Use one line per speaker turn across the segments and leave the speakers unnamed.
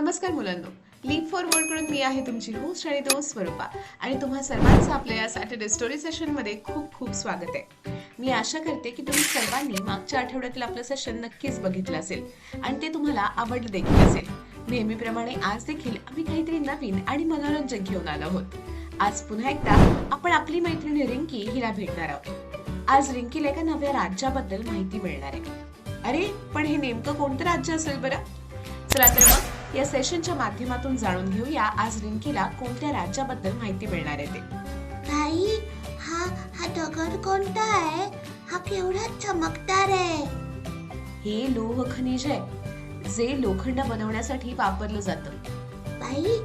नमस्कार मुलांनो, leaf forward कडून मी आहे तुमची होस्ट आणि दोस्त स्वरूपा आणि तुम्हा सर्वांचं आपल्या या सॅटर्डे स्टोरी सेशन मध्ये खूप खूप स्वागत आहे. मी आशा करते की तुम्ही सर्वांनी मागच्या आठवड्यातील आपलं सेशन नक्कीच बघितलं असेल आणि ते तुम्हाला आवडलं देखील असेल. नेहमीप्रमाणे आज देखील आम्ही काहीतरी नवीन आणि मनोरंजक घेऊन आलो आहोत. आज पुन्हा एकदा आपण आपली मैत्रीण रिंकी हिला भेटणार आहोत. आज रिंकीला एका नव्या राज्याबद्दल माहिती मिळणार आहे. अरे पण हे नेमकं कोणतं राज्य असेल बरं? चला तर मग या सेशनच्या माध्यमातून जाणून घेऊया आज रिंकीला कोणत्या राज्याबद्दल माहिती मिळणार आहे ते.
ताई, हा दगड कोणता आहे? हा केवढा चमकदार आहे.
हे लोह खनिज आहे जे लोखंड बनवण्यासाठी वापरलं जातं.
ताई,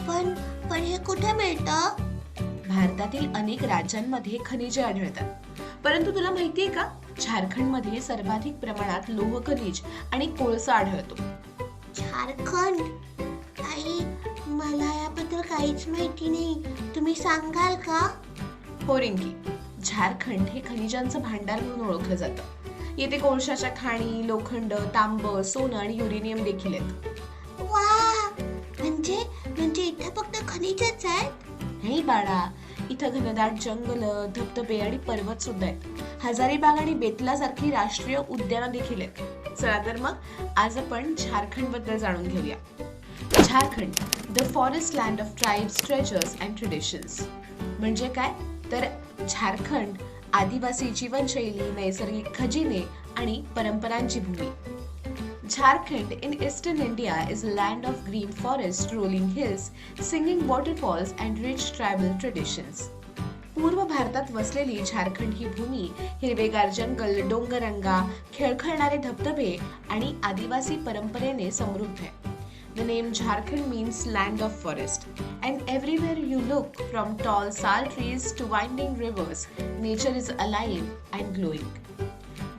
पण हे कुठे मिळतं?
भारतातील अनेक राज्यांमध्ये खनिजे आढळतात, परंतु तुला माहितीये का, झारखंडमध्ये सर्वाधिक प्रमाणात लोह खनिज आणि कोळसा आढळतो.
झारखंड? ताई, मला याबद्दल काहीच माहिती नाही. तुम्ही सांगाल का?
हो रिंकी, झारखंड हे खनिजांचं भांडार म्हणून ओळखलं जातं. येथे कोळशाच्या खाणी, लोखंड, तांब, सोनं आणि युरेनियम देखील आहेत.
वा, म्हणजे इथे फक्त खनिजच आहेत?
नाही बाळा, इथं घनदाट जंगल, धबधबे आणि पर्वत सुद्धा आहेत. हजारीबाग आणि बेतला सारखी राष्ट्रीय उद्यानं देखील आहेत. चला तर मग आज आपण झारखंड बद्दल जाणून घेऊया. Jharkhand, the forest land of tribes, treasures and traditions. म्हणजे काय तर झारखंड आदिवासी जीवनशैली, नैसर्गिक खजिने आणि परंपरांची भूमी. Jharkhand in eastern India is a land of green forests, rolling hills, singing waterfalls and rich tribal traditions. पूर्व भारतात वसलेली झारखंड ही भूमी हिरवेगार जंगल, डोंगररांगा, खेळखळणारे धबधबे आणि आदिवासी परंपरेने समृद्ध आहे. The name Jharkhand means land of forest, and everywhere you look, from tall sal trees to winding rivers, nature is alive and glowing.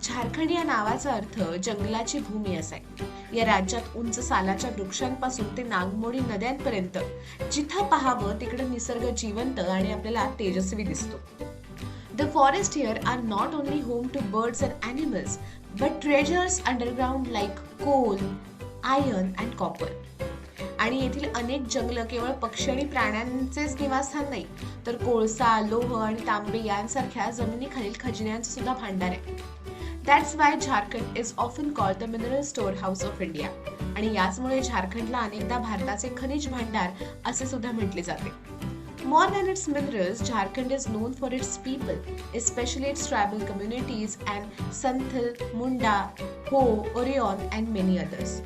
Jharkhand या नावाचा अर्थ जंगलाची भूमी असा आहे. या राज्यात उंच सालाच्या वृक्षांपासून ते नागमोडी नद्यांपर्यंत जिथं पाहावं तिकडे निसर्ग जिवंत आणि आपल्याला तेजस्वी दिसतो. The forest here are not only home to birds and animals, but treasures underground like coal, iron and copper. आणि येथील अनेक जंगल केवळ पक्षी आणि प्राण्यांचेच निवासस्थान नाही, तर कोळसा, लोह आणि तांबे यांसारख्या जमिनीखालील खजिन्यांचे सुद्धा भांडार आहे. That's why Jharkhand is often called the mineral storehouse of India. आणि याचमुळे झारखंडला अनेकदा भारताचे खनिज भांडार असे सुद्धा म्हटले जाते. More than its minerals, Jharkhand is known for its people, especially its tribal communities and Santhal, Munda, Ho, Orion and many others.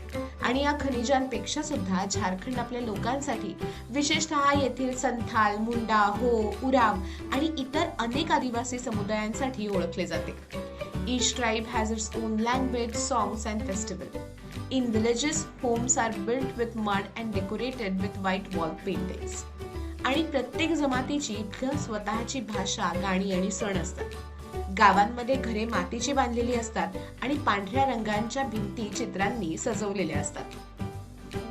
आणि या खनिजांपेक्षा सुद्धा झारखंड आपल्या लोकांसाठी, विशेषतः येथील संथाल, मुंडा, हो, उराव आणि इतर अनेक आदिवासी समुदायांसाठी ओळखले जाते. Each tribe has its own language, songs and festival. In villages, homes are built with mud and decorated with white wall paintings. आणि प्रत्येक जमातीची स्वतःची भाषा, गाणी आणि सण असतात. गावांमध्ये घरे मातीची बांधलेली असतात आणि पांढऱ्या रंगांच्या भिंती चित्रांनी सजवलेल्या असतात.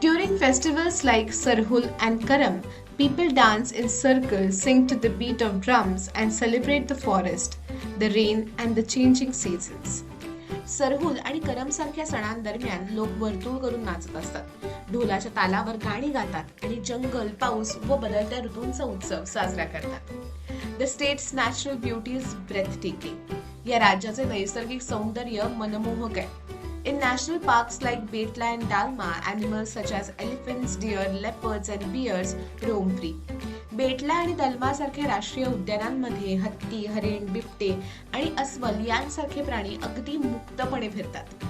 During festivals like Sarhul and Karam, people dance in circles, sing to the beat of drums and celebrate the forest, the rain and the changing seasons. Sarhul आणि करम सारख्या सणांदरम्यान लोक वर्तुळ करून नाचत असतात, ढोलाच्या तालावर गाणी गातात आणि जंगल, पाऊस व बदलत्या ऋतूंचा उत्सव साजरा करतात. The state's natural beauty is breathtaking. या राज्याचे नैसर्गिक सौंदर्य मनमोहक आहे. In national parks like Betla and Dalma, animals such as elephants, deer, leopards and bears roam free. बेटला आणि दलमा सारख्या राष्ट्रीय उद्यानांमध्ये हत्ती, हरिण, बिबटे आणि अस्वल यांसारखे प्राणी अगदी मुक्तपणे फिरतात.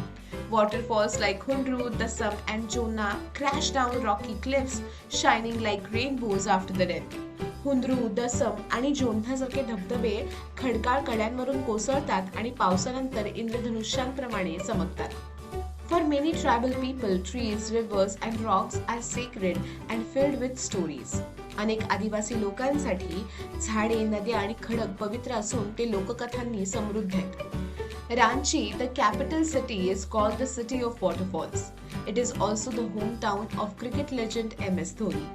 Waterfalls like Hundru, Dasam and Jona crash down rocky cliffs, shining like rainbows after the rain. हुंद्रू, दसम आणि जोन्हासारखे धबधबे खडकाळ कड्यांवरून कोसळतात आणि पावसानंतर इंद्रधनुष्यांप्रमाणे चमकतात. For many tribal people, trees, rivers and rocks are sacred and filled with stories. अनेक आदिवासी लोकांसाठी झाडे, नद्या आणि खडक पवित्र असून ते लोककथांनी समृद्ध आहेत. Ranchi, the capital city, is called the city of waterfalls. It is also the hometown of cricket legend MS Dhoni.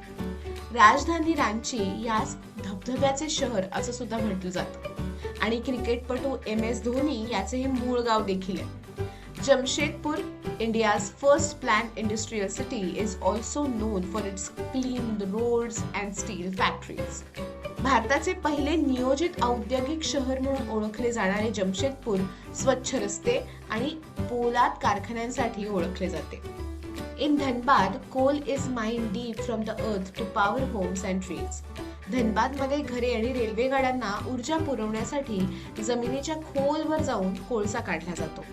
राजधानी रांची यास धबधब्याचे शहर असं सुद्धा म्हटलं जातं आणि क्रिकेटपटू MS धोनी याचे हे मूळ गाव देखील आहे. Jamshedpur, India's first planned industrial city, is also known for its clean roads and steel factories. भारताचे पहिले नियोजित औद्योगिक शहर म्हणून ओळखले जाणारे जमशेदपूर स्वच्छ रस्ते आणि पोलाद कारखान्यांसाठी ओळखले जाते. In Dhanbad, coal is mined deep from the earth to power homes and trees. धनबादमध्ये घरे आणि रेल्वे गाड्यांना ऊर्जा पुरवण्यासाठी जमिनीच्या खोलवर जाऊन कोळसा काढला जातो.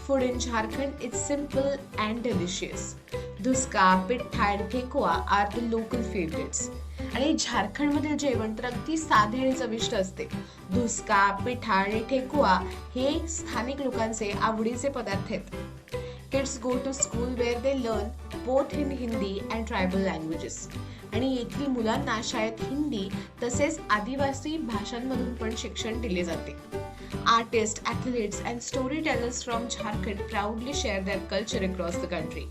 Food in Jharkhand is simple and delicious. Dhuska, पिठ्ठा आणि ठेकुआ are the local favorites. आणि झारखंडमधील जेवण तर अगदी साधे आणि चविष्ट असते. धुसका, पिठा आणि ठेकुआ हे स्थानिक लोकांचे आवडीचे पदार्थ आहेत. Kids go to school where they learn both in Hindi and tribal languages. आणि येथील मुलांना शाळेत हिंदी तसेच आदिवासी भाषांमधून पण शिक्षण दिले जाते. Artists, athletes and storytellers from Jharkhand proudly share their culture across the country.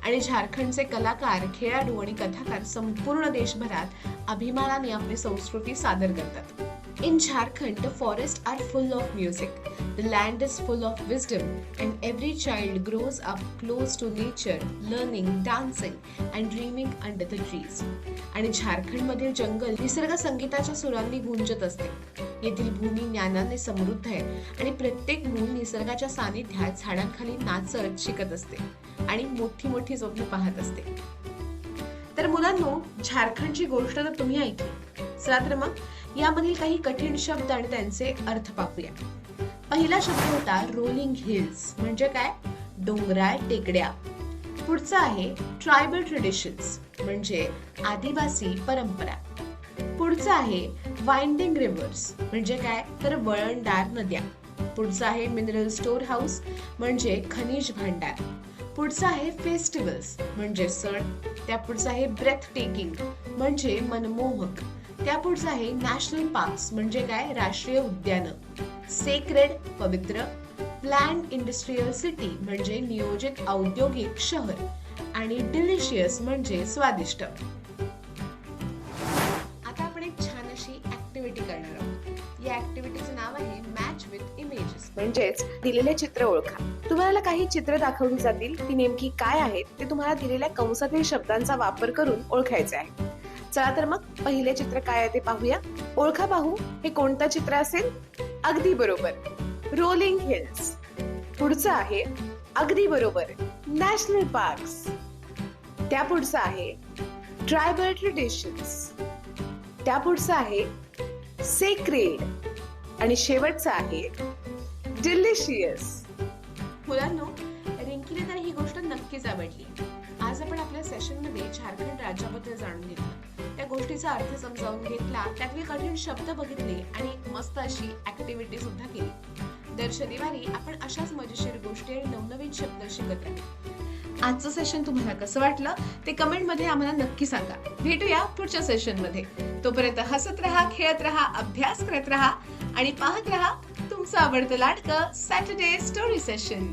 आणि झारखंडचे कलाकार, खेळाडू आणि कथाकार संपूर्ण देशभरात अभिमानाने आपली संस्कृती सादर करतात. In Jharkhand, the forests are full of music. The land is full of wisdom, and every child grows up close to nature, learning, dancing, and dreaming under the trees. आणि झारखंडमधील जंगल निसर्ग संगीताच्या सुरांनी गुंजत असते. येथील भूमी ज्ञानाने समृद्ध आहे आणि प्रत्येक मूल निसर्गाच्या सानिध्यात झाडांखाली नाचत शिकत असते आणि मोठी मोठी स्वप्न पाहत असते. तर मुलांनो, झारखंडची गोष्ट तर तुम्ही ऐकली. चला तर मग यामधील काही कठीण शब्द आणि त्यांचे अर्थ पाहूया. पहिला शब्द होता रोलिंग हिल्स, म्हणजे काय? डोंगराळ टेकड्या. पुढचा आहे ट्रायबल ट्रेडिशन्स, म्हणजे आदिवासी परंपरा. पुढचा आहे वाइंडिंग रिव्हर्स, म्हणजे काय? तर वळणदार नद्या. पुढचा आहे मिनरल स्टोर हाऊस, म्हणजे खनिज भांडार. पुढचा आहे फेस्टिवल्स, म्हणजे सण. त्या पुढचा आहे ब्रेथ टेकिंग, म्हणजे मनमोहक. त्या पुढचा आहे नॅशनल पार्क्स, म्हणजे काय? राष्ट्रीय उद्यान. सेक्रेड, पवित्र. प्लॅन्ड इंडस्ट्रियल सिटी, म्हणजे नियोजित औद्योगिक शहर. आणि डिलिशियस, म्हणजे स्वादिष्ट. आता आपण एक छान अशी ऍक्टिव्हिटी करणार आहोत. या ऍक्टिव्हिटीचं नाव आहे मॅच विथ इमेजेस, म्हणजेच दिलेले चित्र ओळखा. तुम्हाला काही चित्र दाखवली जातील, ती नेमकी काय आहेत ते तुम्हाला दिलेल्या कंसातील शब्दांचा वापर करून ओळखायचे आहे. चला तर मग पहिले चित्र काय आहे ते पाहूया. ओळखा पाहू, हे कोणतं चित्र असेल? अगदी बरोबर, रोलिंग हिल्स. पुढचं आहे अगदी बरोबर, नॅशनल पार्क्स. त्या पुढचं आहे ट्रायबल ट्रेडिशन्स. त्या पुढचं आहे सेक्रेड. आणि शेवटचं आहे डिलिशियस. मुलांनो, रिंकीने तर ही गोष्ट नक्कीच आवडली. आज आपण आपल्या सेशन मध्ये झारखंड राज्याबद्दल जाणून घेतलं, त्या गोष्टीचा अर्थ समजावून घेतला, त्यातले कठीण शब्द बघितले आणि एक मस्त अशी ऍक्टिव्हिटी सुद्धा केली. दर शनिवारी आपण अशाच मजेशीर गोष्टी आणि नवनवीन शब्द शिकत राहू. आजचं सेशन तुम्हाला कसं वाटलं ते कमेंट मध्ये आम्हाला नक्की सांगा. भेटूया पुढच्या सेशन मध्ये. तोपर्यंत हसत राहा, खेळत राहा, अभ्यास करत राहा आणि पाहत राहा तुमचं आवडतं लाडकं सॅटर्डे स्टोरी सेशन.